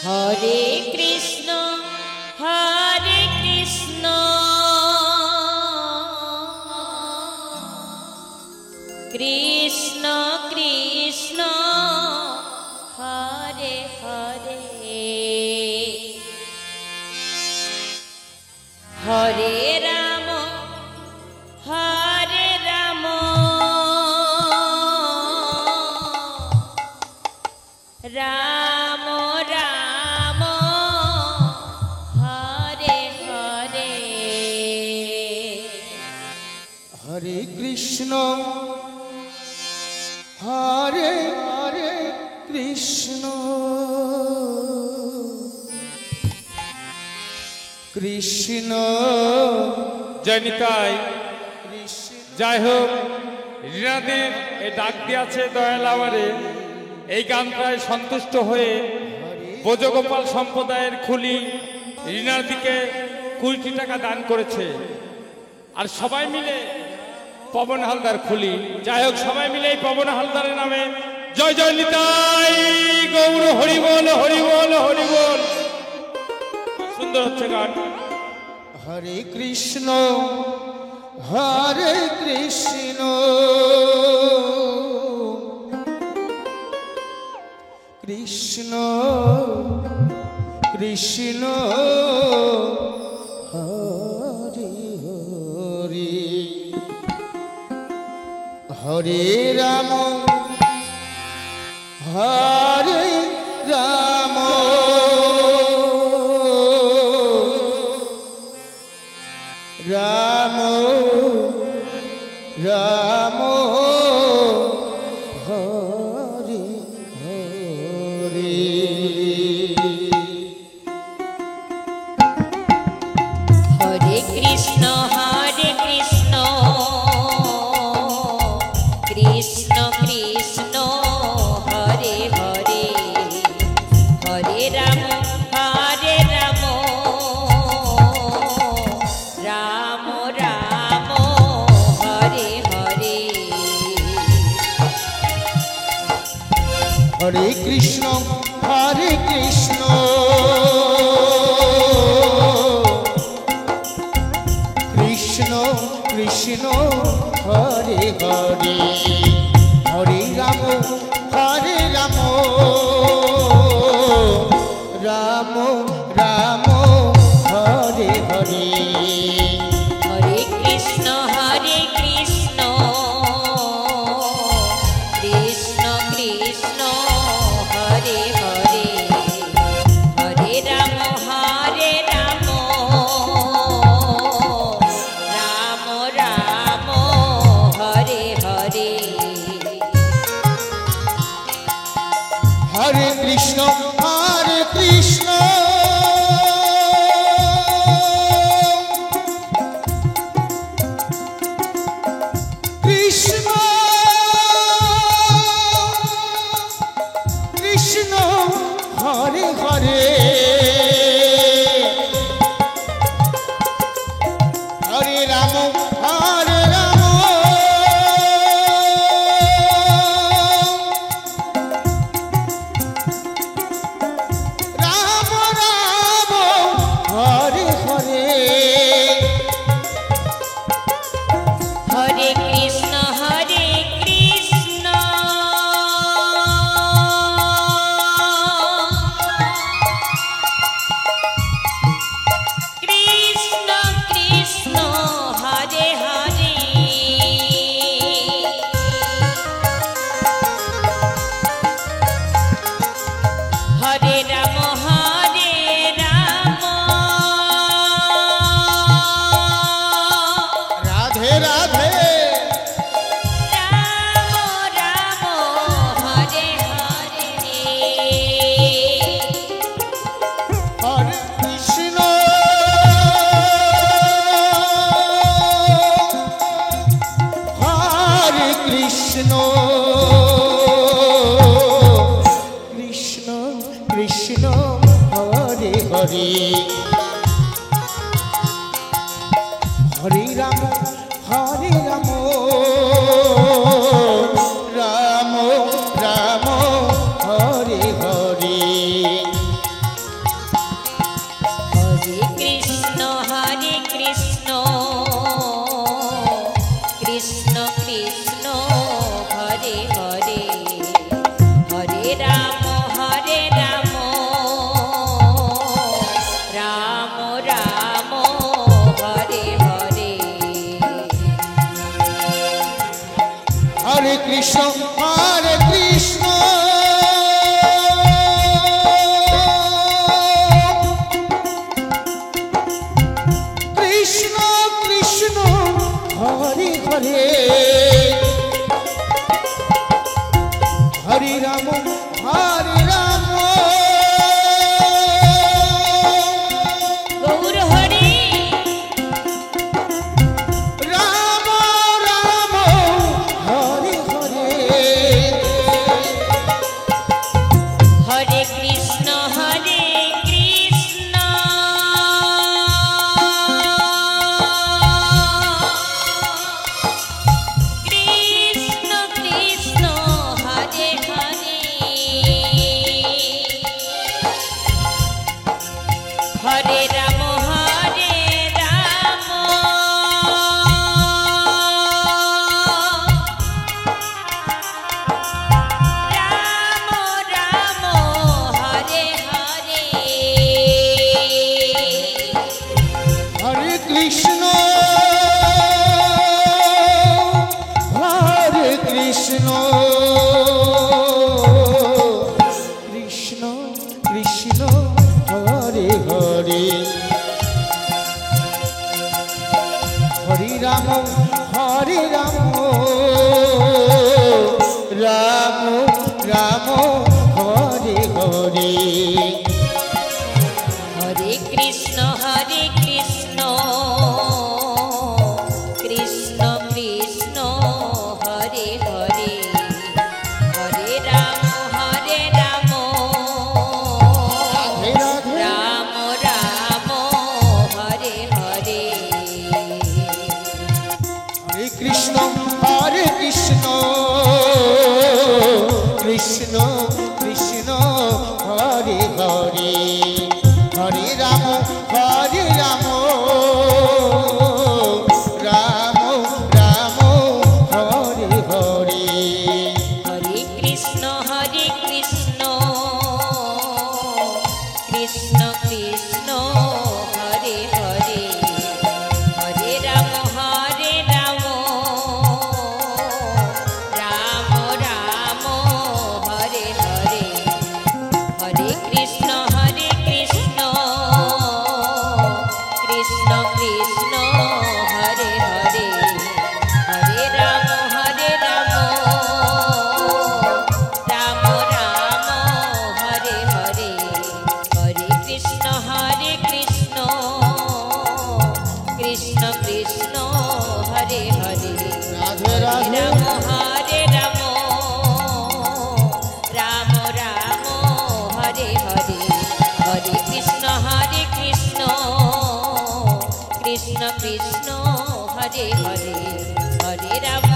হরে কৃষ্ণ কৃষ্ণ কৃষ্ণ হরে হরে হরে রাম রাম রাম হরে হরে হরে কৃষ্ণ হরে হরে কৃষ্ণ কৃষ্ণ জয়নিতাই যাই হোক রিনাদের এই ডাক দিয়েছে দয়াল আমারে এই গানটায় সন্তুষ্ট হয়ে ব্রজগোপাল সম্প্রদায়ের খুলি রিনার দিকে 20টি টাকা দান করেছে। আর সবাই মিলে পবন হালদার খুলি, যাই হোক সবাই মিলে এই পবন হালদারের নামে জয় জয় নিতাই গৌর হরিবল হরিবল হরিবল। সুন্দর হচ্ছে গান। হরে কৃষ্ণ হরে কৃষ্ণ কৃষ্ণ কৃষ্ণ হরে হরে হরে রাম হরে রাম রাম রাম হরে হরে হরে কৃষ্ণ কৃষ্ণ কৃষ্ণ হরে হরে হরে রাম রাম রাম হরে হরে হরে কৃষ্ণ কৃষ্ণ কৃষ্ণ হরে হরে হরে রাম রাম রাম হরে হরে হরে কৃষ্ণ কৃষ্ণ কৃষ্ণ হরে হরে হরে রাম রাম রাম হরে হরে হরে কৃষ্ণ কৃষ্ণ কৃষ্ণ হরে হরে হরে রাম হরে হরে হরে কৃষ্ণ কৃষ্ণ কৃষ্ণ কৃষ্ণ হরে হরে হরে রাম রাধে রাধে রাম রাম হরে হরে হরে কৃষ্ণ কৃষ্ণ কৃষ্ণ হরে হরে হরে রাম রাম রাম হরে হরে কৃষ্ণ হরে কৃষ্ণ কৃষ্ণ কৃষ্ণ হরে হরে হরে রাম হরে রাম গৌর হরি রাম রাম হরে হরে হরে কৃষ্ণ হরে কৃষ্ণ কৃষ্ণ কৃষ্ণ হরে হরে হরে রাম হরে রাম রাম রাম হরে হরে হরে কৃষ্ণ হরে কৃষ্ণ কৃষ্ণ কৃষ্ণ হরে হরে হরে রাম হরে রাম রাম রাম হরে হরে হরে কৃষ্ণ কৃষ্ণ কৃষ্ণ হরে হরে হরে রাম রাধে রাধে রাম রাম হরে হরে হরে কৃষ্ণ হরে কৃষ্ণ কৃষ্ণ কৃষ্ণ হরে হরে হরে রাম রাম রাম হরে হরে হরে কৃষ্ণ কৃষ্ণ কৃষ্ণ হরে হরে হরে রাম রাম রাম হরে হরে হরে কৃষ্ণ কৃষ্ণ কৃষ্ণ হরে হরে হরে রাম রাম রাম হরে হরে হরে কৃষ্ণ কৃষ্ণ কৃষ্ণ হরে হরে রাধে রাধে রাম রাম রাম হরে হরে হরে কৃষ্ণ কৃষ্ণ কৃষ্ণ হরে হরে হরে রাম